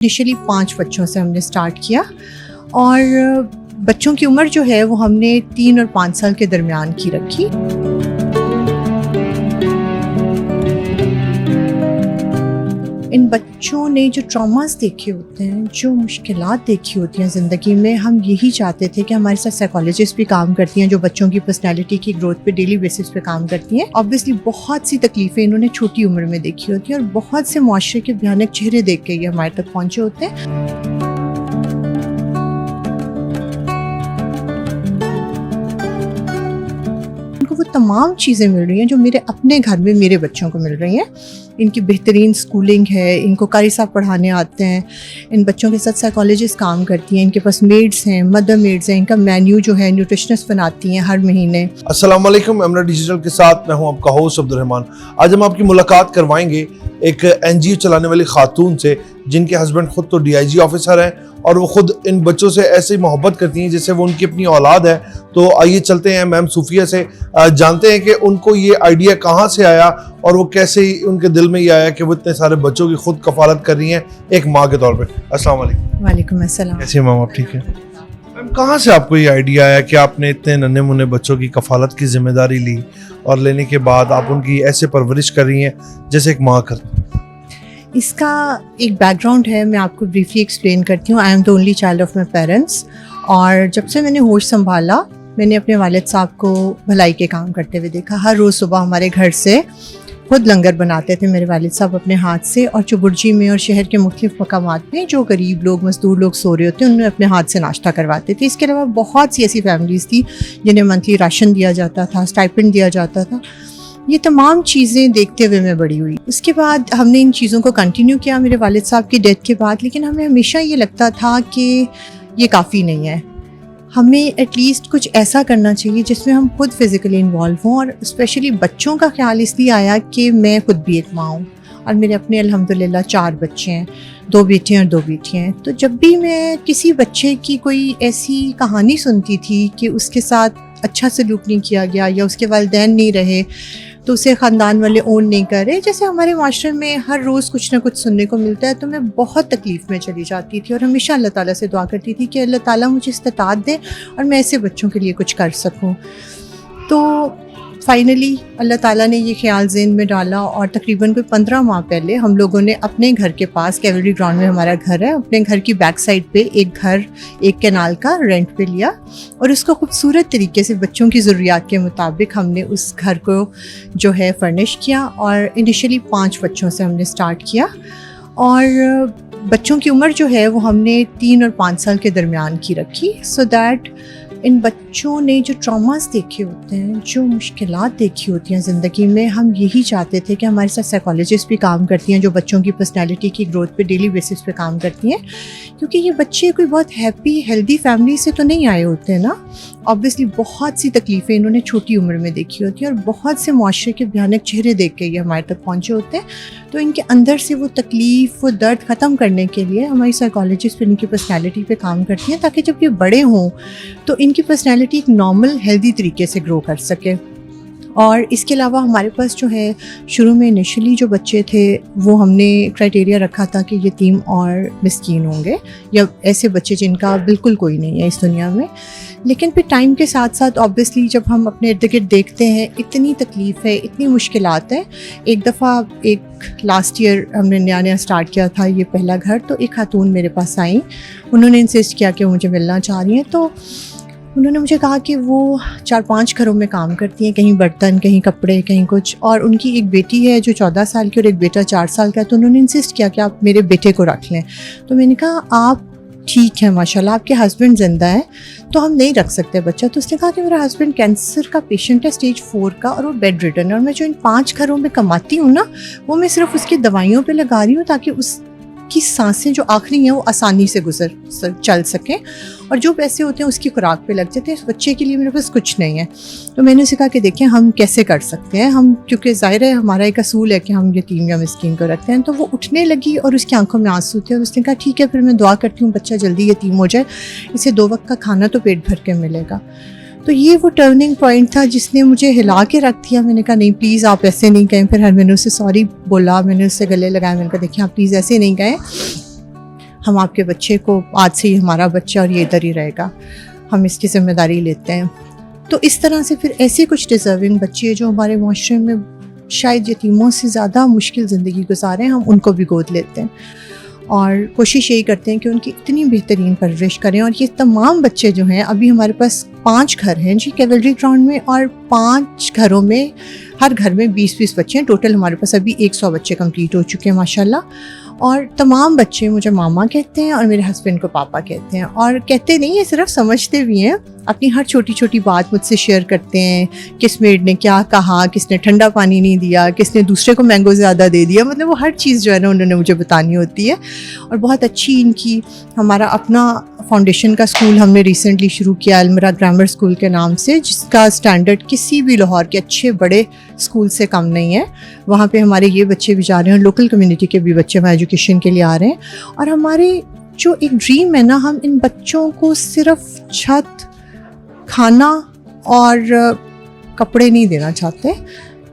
Initially 5 بچوں سے ہم نے سٹارٹ کیا اور بچوں کی عمر جو ہے وہ ہم نے 3 اور 5 سال کے درمیان کی رکھی۔ ان بچوں نے جو ٹراماز دیکھے ہوتے ہیں، جو مشکلات دیکھی ہوتی ہیں زندگی میں، ہم یہی چاہتے تھے کہ ہمارے ساتھ سائیکالوجسٹ بھی کام کرتی ہیں جو بچوں کی پرسنالٹی کی گروتھ پہ ڈیلی بیسس پہ کام کرتی ہیں۔ obviously بہت سی تکلیفیں انہوں نے چھوٹی عمر میں دیکھی ہوتی ہیں اور بہت سے معاشرے کے بھیانک چہرے دیکھ کے یہ ہمارے تک پہنچے ہوتے ہیں۔ وہ تمام چیزیں مل رہی ہیں جو میرے اپنے گھر میں میرے بچوں کو مل رہی ہیں۔ ان کی بہترین سکولنگ ہے، ان کو قاری صاحب پڑھانے آتے ہیں، ان بچوں کے ساتھ سائیکالوجسٹ کام کرتی ہیں، ان کے پاس میڈس ہیں، مدر میڈس ہیں، ان کا مینیو جو ہے نیوٹریشنسٹ بناتی ہیں ہر مہینے۔ السلام علیکم، ایمرا ڈیجیٹل کے ساتھ میں ہوں آپ کا ہوسٹ عبدالرحمان۔ آج ہم آپ کی ملاقات کروائیں گے ایک NGO چلانے والی خاتون سے جن کے ہسبینڈ خود تو DIG آفیسر ہیں اور وہ خود ان بچوں سے ایسے محبت کرتی ہیں جیسے وہ ان کی اپنی اولاد ہے۔ تو آئیے چلتے ہیں میم صوفیہ سے، جانتے ہیں کہ ان کو یہ آئیڈیا کہاں سے آیا اور وہ کیسے ان کے دل میں یہ آیا کہ وہ اتنے سارے بچوں کی خود کفالت کر رہی ہیں ایک ماں کے طور پہ۔ السلام علیکم۔ وعلیکم السلام۔ کیسی ہیں میم آپ؟ ٹھیک ہے میم، کہاں سے آپ کو یہ آئیڈیا آیا کہ آپ نے اتنے ننھے منھے بچوں کی کفالت کی ذمہ داری لی اور لینے کے بعد آپ ان کی ایسے پرورش کر رہی ہیں جیسے ایک ماں کرتی؟ اس کا ایک بیک گراؤنڈ ہے، میں آپ کو بریفلی ایکسپلین کرتی ہوں۔ I am the only child of my parents, اور جب سے میں نے ہوش سنبھالا میں نے اپنے والد صاحب کو بھلائی کے کام کرتے ہوئے دیکھا۔ ہر روز صبح ہمارے گھر سے خود لنگر بناتے تھے میرے والد صاحب اپنے ہاتھ سے، اور چبرجی میں اور شہر کے مختلف مقامات میں جو غریب لوگ، مزدور لوگ سو رہے ہوتے ہیں انہیں اپنے ہاتھ سے ناشتہ کرواتے تھے۔ اس کے علاوہ بہت سی ایسی فیملیز تھی جنہیں منتھلی راشن دیا جاتا تھا، اسٹائپنڈ دیا جاتا تھا۔ یہ تمام چیزیں دیکھتے ہوئے میں بڑی ہوئی۔ اس کے بعد ہم نے ان چیزوں کو کنٹینیو کیا میرے والد صاحب کی ڈیتھ کے بعد، لیکن ہمیں ہمیشہ یہ لگتا تھا کہ یہ کافی نہیں ہے، ہمیں ایٹ لیسٹ کچھ ایسا کرنا چاہیے جس میں ہم خود فزیکلی انوالو ہوں۔ اور اسپیشلی بچوں کا خیال اس لیے آیا کہ میں خود بھی ایک ماں ہوں اور میرے اپنے الحمدللہ 4 بچے ہیں، 2 بیٹے اور 2 بیٹیاں ہیں۔ تو جب بھی میں کسی بچے کی کوئی ایسی کہانی سنتی تھی کہ اس کے ساتھ اچھا سلوک نہیں کیا گیا یا اس کے والدین نہیں رہے تو اسے خاندان والے اون نہیں کر رہے، جیسے ہمارے معاشرے میں ہر روز کچھ نہ کچھ سننے کو ملتا ہے، تو میں بہت تکلیف میں چلی جاتی تھی اور ہمیشہ اللہ تعالیٰ سے دعا کرتی تھی کہ اللہ تعالیٰ مجھے استطاعت دے اور میں ایسے بچوں کے لیے کچھ کر سکوں۔ تو فائنلی اللہ تعالیٰ نے یہ خیال ذہن میں ڈالا اور تقریباً کوئی 15 ماہ پہلے ہم لوگوں نے اپنے گھر کے پاس، کیولری گراؤنڈ میں ہمارا گھر ہے، اپنے گھر کی بیک سائڈ پہ ایک گھر، ایک کینال کا رینٹ پہ لیا اور اس کو خوبصورت طریقے سے بچوں کی ضروریات کے مطابق ہم نے اس گھر کو جو ہے فرنش کیا۔ اور انیشلی 5 بچوں سے ہم نے سٹارٹ کیا اور بچوں کی عمر جو ہے وہ ہم نے 3 اور 5 سال کے درمیان کی رکھی، سو دیٹ ان بچوں نے جو ٹراماز دیکھے ہوتے ہیں، جو مشکلات دیکھی ہوتی ہیں زندگی میں، ہم یہی چاہتے تھے کہ ہمارے ساتھ سائیکالوجسٹ بھی کام کرتی ہیں جو بچوں کی پرسنالٹی کی گروتھ پہ ڈیلی بیسس پہ کام کرتی ہیں، کیونکہ یہ بچے کوئی بہت ہیپی ہیلدی فیملی سے تو نہیں آئے ہوتے نا۔ obviously بہت سی تکلیفیں انہوں نے چھوٹی عمر میں دیکھی ہوتی ہیں اور بہت سے معاشرے کے بھیانک چہرے دیکھ کے یہ ہمارے تک پہنچے ہوتے ہیں۔ تو ان کے اندر سے وہ تکلیف، وہ درد ختم کرنے کے لیے ہماری سائیکالوجسٹ پہ ان کی پرسنالٹی پہ کام کرتی ہیں تاکہ جب یہ بڑے ہوں تو ان کی پرسنالٹی ایک نارمل ہیلدی طریقے سے گرو کر سکے۔ اور اس کے علاوہ ہمارے پاس جو ہے شروع میں انیشلی جو بچے تھے وہ ہم نے کرائٹیریا رکھا تھا کہ یتیم اور مسکین ہوں گے یا ایسے بچے جن کا بالکل کوئی نہیں ہے اس دنیا میں۔ لیکن پھر ٹائم کے ساتھ ساتھ obviously جب ہم اپنے ارد گرد دیکھتے ہیں اتنی تکلیف ہے، اتنی مشکلات ہیں۔ ایک دفعہ ایک لاسٹ ایئر ہم نے نیا سٹارٹ کیا تھا یہ پہلا گھر، تو ایک خاتون میرے پاس آئیں، انہوں نے انسسٹ کیا کہ وہ مجھے ملنا چاہ رہی ہیں۔ تو انہوں نے مجھے کہا کہ وہ 4-5 گھروں میں کام کرتی ہیں، کہیں برتن، کہیں کپڑے، کہیں کچھ، اور ان کی ایک بیٹی ہے جو 14 سال کی اور ایک بیٹا 4 سال کا ہے۔ تو انہوں نے انسسٹ کیا کہ آپ میرے بیٹے کو رکھ لیں۔ تو میں نے کہا آپ ٹھیک ہے ماشاءاللہ، آپ کے ہسبینڈ زندہ ہیں تو ہم نہیں رکھ سکتے بچہ۔ تو اس نے کہا کہ میرا ہسبینڈ کینسر کا پیشنٹ ہے اسٹیج 4 کا اور وہ بیڈ ریڈن ہے، اور میں جو ان 5 گھروں میں کماتی ہوں نا وہ میں صرف اس کی دوائیوں پہ لگا رہی ہوں تاکہ اس کی سانسیں جو آخری ہیں وہ آسانی سے چل سکیں، اور جو پیسے ہوتے ہیں اس کی خوراک پہ لگ جاتے ہیں۔ اس بچے کے لیے میرے پاس کچھ نہیں ہے۔ تو میں نے اسے کہا کہ دیکھیں ہم کیسے کر سکتے ہیں، ہم کیونکہ ظاہر ہے ہمارا ایک اصول ہے کہ ہم یتیم یا مسکین کو رکھتے ہیں۔ تو وہ اٹھنے لگی اور اس کی آنکھوں میں آنسو تھے اور اس نے کہا ٹھیک ہے پھر میں دعا کرتی ہوں بچہ جلدی یتیم ہو جائے، اسے 2 وقت کا کھانا تو پیٹ بھر کے ملے گا۔ تو یہ وہ ٹرننگ پوائنٹ تھا جس نے مجھے ہلا کے رکھ دیا۔ میں نے کہا نہیں پلیز آپ ایسے نہیں کہیں۔ پھر میں نے اسے سوری بولا، میں نے اس سے گلے لگایا، میں نے کہا دیکھیں آپ پلیز ایسے نہیں کہیں، ہم آپ کے بچے کو آج سے یہ ہمارا بچہ اور یہ ادھر ہی رہے گا, ہم اس کی ذمہ داری لیتے ہیں. تو اس طرح سے پھر ایسے کچھ ڈیزرونگ بچے ہیں جو ہمارے معاشرے میں شاید یتیموں سے زیادہ مشکل زندگی گزارے ہیں, ہم ان کو بھی گود لیتے ہیں اور کوشش یہی کرتے ہیں کہ ان کی اتنی بہترین پرورش کریں. اور یہ تمام بچے جو ہیں, ابھی ہمارے پاس 5 گھر ہیں جی کیولری گراؤنڈ میں, اور 5 گھروں میں ہر گھر میں 20-20 بچے ہیں. ٹوٹل ہمارے پاس ابھی 100 بچے کمپلیٹ ہو چکے ہیں ماشاء اللہ. اور تمام بچے مجھے ماما کہتے ہیں اور میرے ہسبینڈ کو پاپا کہتے ہیں, اور کہتے نہیں ہیں صرف سمجھتے بھی ہیں. اپنی ہر چھوٹی چھوٹی بات مجھ سے شیئر کرتے ہیں, کس میڈ نے کیا کہا, کس نے ٹھنڈا پانی نہیں دیا, کس نے دوسرے کو مینگو زیادہ دے دیا, مطلب وہ ہر چیز جو ہے نا انہوں نے مجھے بتانی ہوتی ہے. اور بہت اچھی ان کی, ہمارا اپنا فاؤنڈیشن کا اسکول ہم نے ریسنٹلی شروع کیا المرا گرامر اسکول کے نام سے, جس کا اسٹینڈرڈ کسی بھی لاہور کے اچھے بڑے اسکول سے کم نہیں ہے. وہاں پہ ہمارے یہ بچے بھی جا رہے ہیں, لوکل کمیونٹی کے بھی بچے وہاں ایجوکیشن کے لیے آ رہے ہیں. اور ہمارے جو ایک ڈریم ہے نا, ہم ان بچوں کو صرف چھت, کھانا اور کپڑے نہیں دینا چاہتے.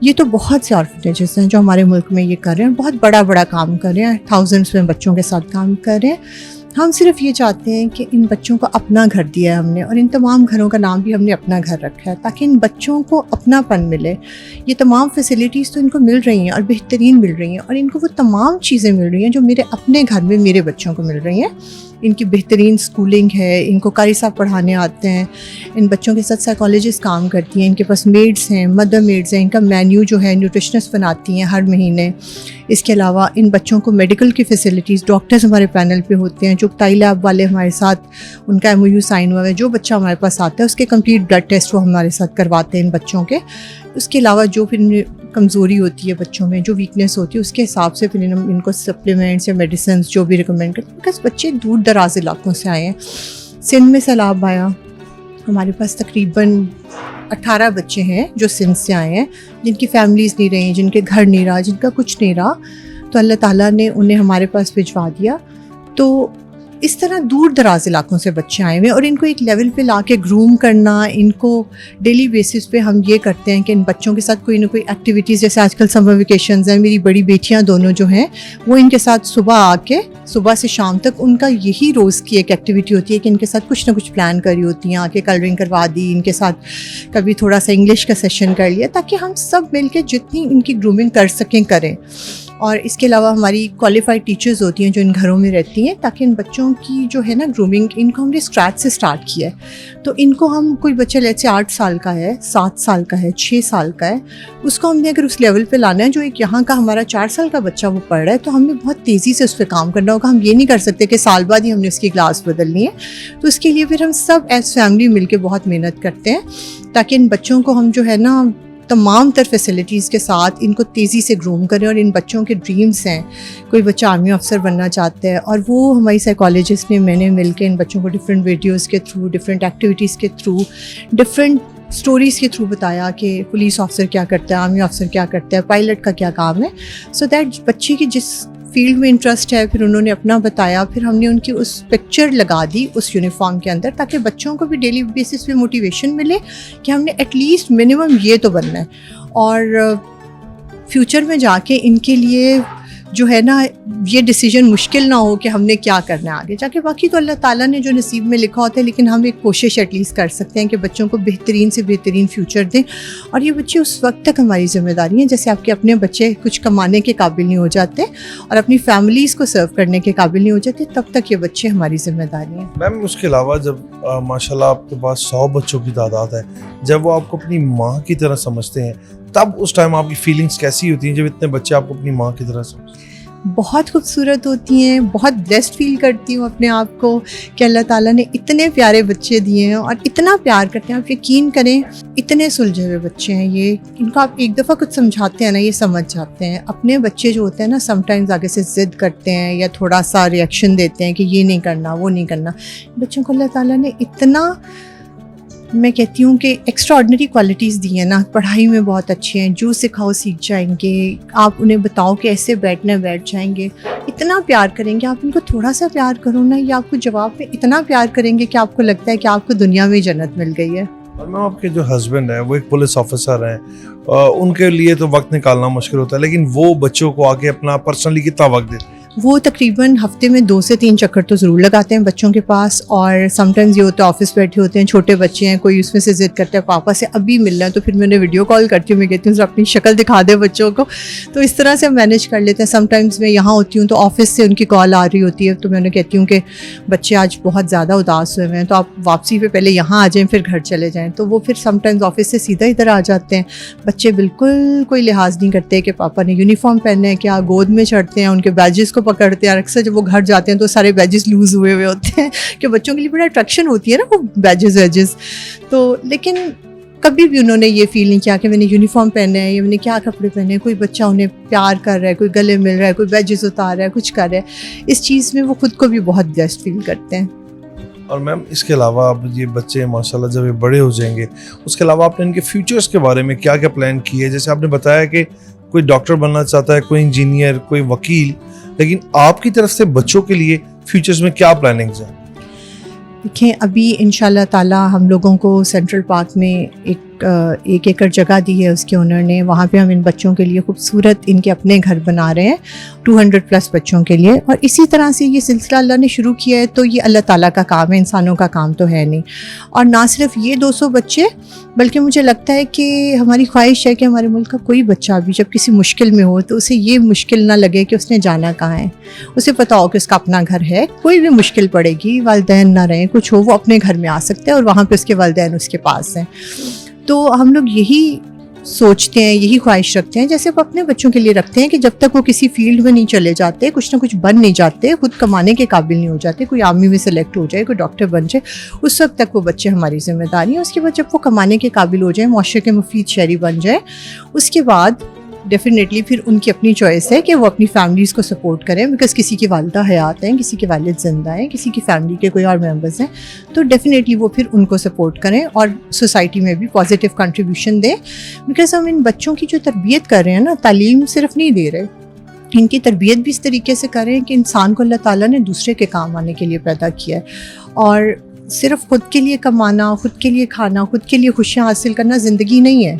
یہ تو بہت سے آرفنیجز ہیں جو ہمارے ملک میں یہ کر رہے ہیں, بہت بڑا کام کر رہے ہیں, تھاؤزنڈس میں بچوں کے ساتھ کام کر رہے ہیں. ہم صرف یہ چاہتے ہیں کہ ان بچوں کو اپنا گھر دیا ہے ہم نے, اور ان تمام گھروں کا نام بھی ہم نے اپنا گھر رکھا ہے, تاکہ ان بچوں کو اپنا پن ملے. یہ تمام فیسلٹیز تو ان کو مل رہی ہیں اور بہترین مل رہی ہیں, اور ان کو وہ تمام چیزیں مل رہی ہیں جو میرے اپنے گھر میں میرے بچوں کو مل رہی ہیں. ان کی بہترین سکولنگ ہے, ان کو قاری صاحب پڑھانے آتے ہیں, ان بچوں کے ساتھ سائیکالوجسٹ کام کرتی ہیں, ان کے پاس میڈس ہیں, مدر میڈس ہیں, ان کا مینیو جو ہے نیوٹریشنسٹ بناتی ہیں ہر مہینے. اس کے علاوہ ان بچوں کو میڈیکل کی فیسلٹیز, ڈاکٹرز ہمارے پینل پہ ہوتے ہیں, جو ٹائی لیب والے ہمارے ساتھ ان کا MOU سائن ہوا ہے, جو بچہ ہمارے پاس آتا ہے اس کے کمپلیٹ بلڈ ٹیسٹ وہ ہمارے ساتھ کرواتے ہیں ان بچوں کے. اس کے علاوہ جو پھر کمزوری ہوتی ہے بچوں میں, جو ویکنیس ہوتی ہے, اس کے حساب سے پھر ان کو سپلیمنٹس یا میڈیسنس جو بھی ریکمینڈ کرتے ہیں. بکاز بچے دور دراز علاقوں سے آئے ہیں. سندھ میں سیلاب آیا, ہمارے پاس تقریباً 18 بچے ہیں جو سندھ سے آئے ہیں, جن کی فیملیز نہیں رہیں, جن کے گھر نہیں رہا, جن کا کچھ نہیں رہا, تو اللہ تعالیٰ نے انہیں ہمارے پاس بھجوا دیا. تو اس طرح دور دراز علاقوں سے بچے آئے ہوئے, اور ان کو ایک لیول پہ لا کے گروم کرنا, ان کو ڈیلی بیسس پہ ہم یہ کرتے ہیں کہ ان بچوں کے ساتھ کوئی نہ کوئی ایکٹیویٹیز, جیسے آج کل سمر ویکیشنز ہیں, میری بڑی بیٹیاں دونوں جو ہیں وہ ان کے ساتھ صبح آ کے صبح سے شام تک ان کا یہی روز کی ایک ایکٹیویٹی ہوتی ہے کہ ان کے ساتھ کچھ نہ کچھ پلان کری ہوتی ہیں, آ کے کلرنگ کروا دی, ان کے ساتھ کبھی تھوڑا سا انگلش کا سیشن کر لیا, تاکہ ہم سب مل کے جتنی ان کی گرومنگ کر سکیں کریں. اور اس کے علاوہ ہماری کوالیفائڈ ٹیچرز ہوتی ہیں جو ان گھروں میں رہتی ہیں, تاکہ ان بچوں کی جو ہے نا گرومنگ, ان کو ہم نے اسکریچ سے اسٹارٹ کیا ہے. تو ان کو ہم, کوئی بچہ لیٹ سے 8 سال کا ہے, 7 سال کا ہے, 6 سال کا ہے, اس کو ہم نے اگر اس لیول پہ لانا ہے جو ایک یہاں کا ہمارا 4 سال کا بچہ وہ پڑھ رہا ہے, تو ہم نے بہت تیزی سے اس پہ کام کرنا ہوگا. ہم یہ نہیں کر سکتے کہ سال بعد ہی ہم نے اس کی کلاس بدلنی ہے. تو اس کے لیے پھر ہم سب ایز فیملی مل کے بہت محنت کرتے ہیں, تاکہ ان بچوں کو ہم جو ہے نا تمام تر فیسلٹیز کے ساتھ ان کو تیزی سے گروم کریں. اور ان بچوں کے ڈریمز ہیں, کوئی بچہ آرمی افسر بننا چاہتا ہے, اور وہ ہماری سائیکالوجسٹ نے, میں نے مل کے ان بچوں کو ڈفرینٹ ویڈیوز کے تھرو, ڈفرینٹ ایکٹیویٹیز کے تھرو, ڈفرینٹ اسٹوریز کے تھرو بتایا کہ پولیس آفسر کیا کرتا ہے, آرمی افسر کیا کرتا ہے, پائلٹ کا کیا کام ہے. سو دیٹ بچے کی جس فیلڈ میں انٹرسٹ ہے پھر انہوں نے اپنا بتایا, پھر ہم نے ان کی اس پکچر لگا دی اس یونیفارم کے اندر, تاکہ بچوں کو بھی ڈیلی بیسس پہ موٹیویشن ملے کہ ہم نے ایٹ لیسٹ منیمم یہ تو بننا ہے. اور فیوچر میں جا کے ان کے لیے جو ہے نا یہ ڈیسیجن مشکل نہ ہو کہ ہم نے کیا کرنا ہے آگے جا کے. باقی تو اللہ تعالیٰ نے جو نصیب میں لکھا ہوتا ہے, لیکن ہم ایک کوشش ایٹ لیسٹ کر سکتے ہیں کہ بچوں کو بہترین سے بہترین فیوچر دیں. اور یہ بچے اس وقت تک ہماری ذمہ داری ہیں جیسے آپ کے اپنے بچے کچھ کمانے کے قابل نہیں ہو جاتے اور اپنی فیملیز کو سرو کرنے کے قابل نہیں ہو جاتے, تب تک یہ بچے ہماری ذمہ داری ہیں. میم اس کے علاوہ جب ماشاء اللہ آپ کے پاس 100 بچوں کی تعداد ہے, جب وہ آپ کو اپنی ماں کی طرح سمجھتے ہیں, تب اس ٹائم آپ کی فیلنگس کیسی ہوتی ہیں جب اتنے بچے آپ کو اپنی ماں کی طرح سمجھتے ہیں؟ بہت خوبصورت ہوتی ہیں, بہت بلیسڈ فیل کرتی ہوں اپنے آپ کو کہ اللہ تعالیٰ نے اتنے پیارے بچے دیے ہیں اور اتنا پیار کرتے ہیں. آپ یقین کریں اتنے سلجھے ہوئے بچے ہیں یہ, ان کو آپ ایک دفعہ کچھ سمجھاتے ہیں نا یہ سمجھ جاتے ہیں. اپنے بچے جو ہوتے ہیں نا سم ٹائمز آگے سے ضد کرتے ہیں یا تھوڑا سا ریئیکشن دیتے ہیں کہ یہ نہیں کرنا وہ نہیں کرنا. بچوں کو اللہ تعالیٰ نے اتنا, میں کہتی ہوں کہ ایکسٹرا آرڈنری کوالٹیز دی ہیں نا, پڑھائی میں بہت اچھے ہیں, جو سکھاؤ سیکھ جائیں گے, آپ انہیں بتاؤ کہ ایسے بیٹھنا بیٹھ جائیں گے, اتنا پیار کریں گے. آپ ان کو تھوڑا سا پیار کرو نا, یہ آپ کو جواب میں اتنا پیار کریں گے کہ آپ کو لگتا ہے کہ آپ کو دنیا میں جنت مل گئی ہے. اور میم آپ کے جو ہسبینڈ ہیں وہ ایک پولیس آفیسر ہیں, ان کے لیے تو وقت نکالنا مشکل ہوتا ہے, لیکن وہ بچوں کو آ کے اپنا پرسنلی کتنا وقت دیتے ہیں؟ وہ تقریباً ہفتے میں 2 سے 3 چکر تو ضرور لگاتے ہیں بچوں کے پاس. اور سم ٹائمز یہ ہوتا ہے آفس بیٹھے ہوتے ہیں, چھوٹے بچے ہیں, کوئی اس میں سے ضد کرتا ہے پاپا سے ابھی ملنا ہے, تو پھر میں انہیں ویڈیو کال کرتی ہوں, میں کہتی ہوں سر اپنی شکل دکھا دیں بچوں کو. تو اس طرح سے ہم مینیج کر لیتے ہیں. سم ٹائمز میں یہاں ہوتی ہوں تو آفس سے ان کی کال آ رہی ہوتی ہے, تو میں انہیں کہتی ہوں کہ بچے آج بہت زیادہ اداس ہوئے ہوئے ہیں, تو آپ واپسی پہ پہلے یہاں آ جائیں پھر گھر چلے جائیں. تو وہ پھر سم ٹائمز آفس سے سیدھا ادھر آ جاتے ہیں. بچے بالکل کوئی لحاظ نہیں کرتے کہ پاپا نے یونیفارم پہننا ہے کیا, گود میں چڑھتے ہیں, ان کے بیجز کو پکڑتے ہیں. اکثر جب وہ گھر جاتے ہیں تو سارے بیجز لوز ہوئے ہوئے ہوتے ہیں کہ بچوں کے لیے بڑا اٹریکشن ہوتی ہے نا وہ بیجز ویجز. تو لیکن کبھی بھی انہوں نے یہ فیل نہیں کیا کہ میں نے یونیفارم پہنا ہے یا میں نے کیا کپڑے پہنے ہیں. کوئی بچہ انہیں پیار کر رہا ہے, کوئی گلے مل رہا ہے, کوئی بیجز اتار رہا ہے, کچھ کر رہا ہے, اس چیز میں وہ خود کو بھی بہت بلیسڈ فیل کرتے ہیں. اور میم اس کے علاوہ اب یہ بچے ماشاءاللہ جب یہ بڑے ہو جائیں گے, اس کے علاوہ آپ نے ان کے فیوچرز کے بارے میں کیا کیا پلان کی ہے؟ جیسے آپ نے بتایا کہ کوئی ڈاکٹر بننا چاہتا ہے, کوئی انجینئر, کوئی وکیل, لیکن آپ کی طرف سے بچوں کے لیے فیوچرز میں کیا پلاننگز ہیں؟ دیکھیں ابھی انشاءاللہ تعالی ہم لوگوں کو سینٹرل پارک میں ایک ایکڑ جگہ دی ہے اس کے اونر نے. وہاں پہ ہم ان بچوں کے لیے خوبصورت ان کے اپنے گھر بنا رہے ہیں 200+ بچوں کے لیے. اور اسی طرح سے یہ سلسلہ اللہ نے شروع کیا ہے, تو یہ اللہ تعالیٰ کا کام ہے, انسانوں کا کام تو ہے نہیں. اور نہ صرف یہ 200 بچے, بلکہ مجھے لگتا ہے کہ ہماری خواہش ہے کہ ہمارے ملک کا کوئی بچہ بھی جب کسی مشکل میں ہو تو اسے یہ مشکل نہ لگے کہ اس نے جانا کہاں ہے. اسے پتہ ہو کہ اس کا اپنا گھر ہے, کوئی بھی مشکل پڑے گی, والدین نہ رہیں, کچھ ہو, وہ اپنے گھر میں آ سکتے ہیں اور وہاں پہ اس کے والدین اس کے پاس ہیں. تو ہم لوگ یہی سوچتے ہیں, یہی خواہش رکھتے ہیں جیسے وہ اپنے بچوں کے لیے رکھتے ہیں کہ جب تک وہ کسی فیلڈ میں نہیں چلے جاتے, کچھ نہ کچھ بن نہیں جاتے, خود کمانے کے قابل نہیں ہو جاتے, کوئی آرمی میں سلیکٹ ہو جائے, کوئی ڈاکٹر بن جائے, اس وقت تک وہ بچے ہماری ذمہ داری ہیں. اس کے بعد جب وہ کمانے کے قابل ہو جائیں, معاشرے کے مفید شہری بن جائے, اس کے بعد ڈیفینیٹلی پھر ان کی اپنی چوائس ہے کہ وہ اپنی فیملیز کو سپورٹ کریں. بیکاز کسی کی والدہ حیات ہیں, کسی کے والد زندہ ہیں, کسی کی فیملی کے کوئی اور ممبرز ہیں, تو ڈیفینیٹلی وہ پھر ان کو سپورٹ کریں اور سوسائٹی میں بھی پازیٹیو کنٹریبیوشن دیں. بیکاز ہم ان بچوں کی جو تربیت کر رہے ہیں نا, تعلیم صرف نہیں دے رہے, ان کی تربیت بھی اس طریقے سے کریں کہ انسان کو اللہ تعالیٰ نے دوسرے کے کام آنے کے لیے پیدا کیا ہے. اور صرف خود کے لیے کمانا, خود کے لیے کھانا, خود کے لیے خوشیاں حاصل کرنا زندگی نہیں ہے.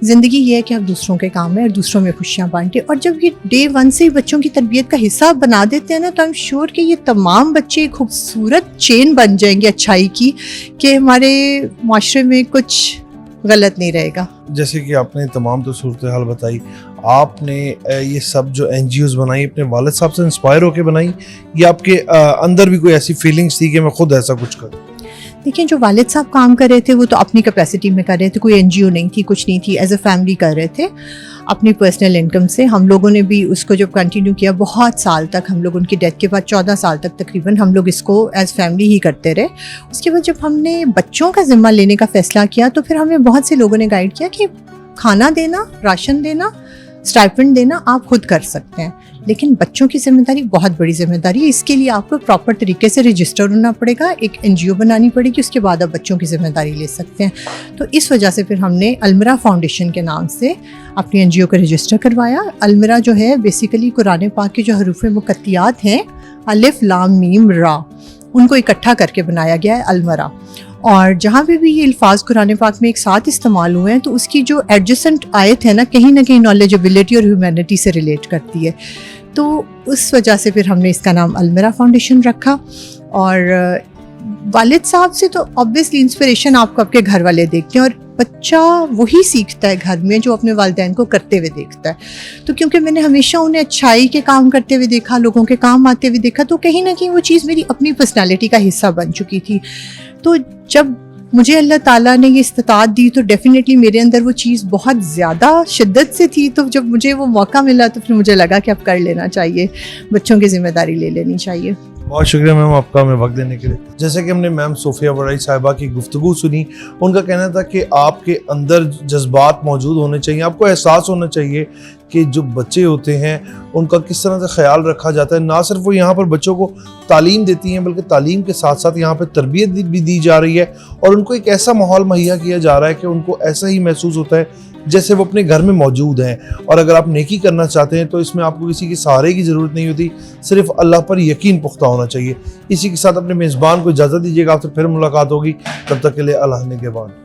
زندگی یہ ہے کہ آپ دوسروں کے کام میں اور دوسروں میں خوشیاں بانٹیں. اور جب یہ ڈے 1 سے ہی بچوں کی تربیت کا حصہ بنا دیتے ہیں نا, تو I'm sure کہ یہ تمام بچے ایک خوبصورت چین بن جائیں گے اچھائی کی, کہ ہمارے معاشرے میں کچھ غلط نہیں رہے گا. جیسے کہ آپ نے تمام تو صورتحال بتائی, آپ نے یہ سب جو NGOs بنائی اپنے والد صاحب سے انسپائر ہو کے بنائی, یا آپ کے اندر بھی کوئی ایسی فیلنگس تھی کہ میں خود ایسا کچھ کروں؟ دیکھیں جو والد صاحب کام کر رہے تھے وہ تو اپنی کیپیسٹی میں کر رہے تھے, کوئی NGO نہیں تھی, کچھ نہیں تھی, ایز اے فیملی کر رہے تھے اپنی پرسنل انکم سے. ہم لوگوں نے بھی اس کو جب کنٹینیو کیا بہت سال تک, ہم لوگ ان کی ڈیتھ کے بعد 14 سال تک تقریباً ہم لوگ اس کو ایز فیملی ہی کرتے رہے. اس کے بعد جب ہم نے بچوں کا ذمہ لینے کا فیصلہ کیا تو پھر ہمیں بہت سے لوگوں نے گائیڈ کیا کہ کھانا دینا, راشن دینا, اسٹائپنڈ دینا آپ خود کر سکتے ہیں, لیکن بچوں کی ذمہ داری بہت بڑی ذمہ داری ہے. اس کے لیے آپ کو پراپر طریقے سے رجسٹر ہونا پڑے گا, ایک NGO بنانی پڑے گی, اس کے بعد آپ بچوں کی ذمہ داری لے سکتے ہیں. تو اس وجہ سے پھر ہم نے المرا فاؤنڈیشن کے نام سے اپنی NGO کو رجسٹر کروایا. المرا جو ہے بیسیکلی قرآن پاک کے جو حروف مقطعات ہیں الف لام میم را, ان کو اکٹھا کر کے بنایا گیا ہے المرا. اور جہاں پہ بھی یہ الفاظ قرآن پاک میں ایک ساتھ استعمال ہوئے ہیں تو اس کی جو ایڈجسنٹ آیت ہے نا, کہیں نہ کہیں نالجبلٹی اور ہیومینٹی سے ریلیٹ کرتی ہے. تو اس وجہ سے پھر ہم نے اس کا نام المرا فاؤنڈیشن رکھا. اور والد صاحب سے تو آبویسلی انسپریشن آپ کو آپ کے گھر والے دیکھتے ہیں, اور بچہ وہی سیکھتا ہے گھر میں جو اپنے والدین کو کرتے ہوئے دیکھتا ہے. تو کیونکہ میں نے ہمیشہ انہیں اچھائی کے کام کرتے ہوئے دیکھا, لوگوں کے کام آتے ہوئے دیکھا, تو کہیں نہ کہیں وہ چیز میری اپنی پرسنالٹی کا حصہ بن چکی تھی. تو جب مجھے اللہ تعالیٰ نے یہ استطاعت دی تو ڈیفینیٹلی میرے اندر وہ چیز بہت زیادہ شدت سے تھی. تو جب مجھے وہ موقع ملا تو پھر مجھے لگا کہ اب کر لینا چاہیے, بچوں کی ذمہ داری لے لینی چاہیے. بہت شکریہ میم آپ کا ہمیں وقت دینے کے لیے. جیسے کہ ہم نے میم صوفیہ ورائی صاحبہ کی گفتگو سنی, ان کا کہنا تھا کہ آپ کے اندر جذبات موجود ہونے چاہیے, آپ کو احساس ہونا چاہیے کہ جو بچے ہوتے ہیں ان کا کس طرح سے خیال رکھا جاتا ہے. نہ صرف وہ یہاں پر بچوں کو تعلیم دیتی ہیں بلکہ تعلیم کے ساتھ ساتھ یہاں پہ تربیت بھی دی جا رہی ہے, اور ان کو ایک ایسا ماحول مہیا کیا جا رہا ہے کہ ان کو ایسا ہی محسوس ہوتا ہے جیسے وہ اپنے گھر میں موجود ہیں. اور اگر آپ نیکی کرنا چاہتے ہیں تو اس میں آپ کو کسی کے سہارے کی ضرورت نہیں ہوتی, صرف اللہ پر یقین پختہ ہونا چاہیے. اسی کے ساتھ اپنے میزبان کو اجازت دیجیے گا, آپ سے پھر ملاقات ہوگی, تب تک کے لیے اللہ نے کے بعد.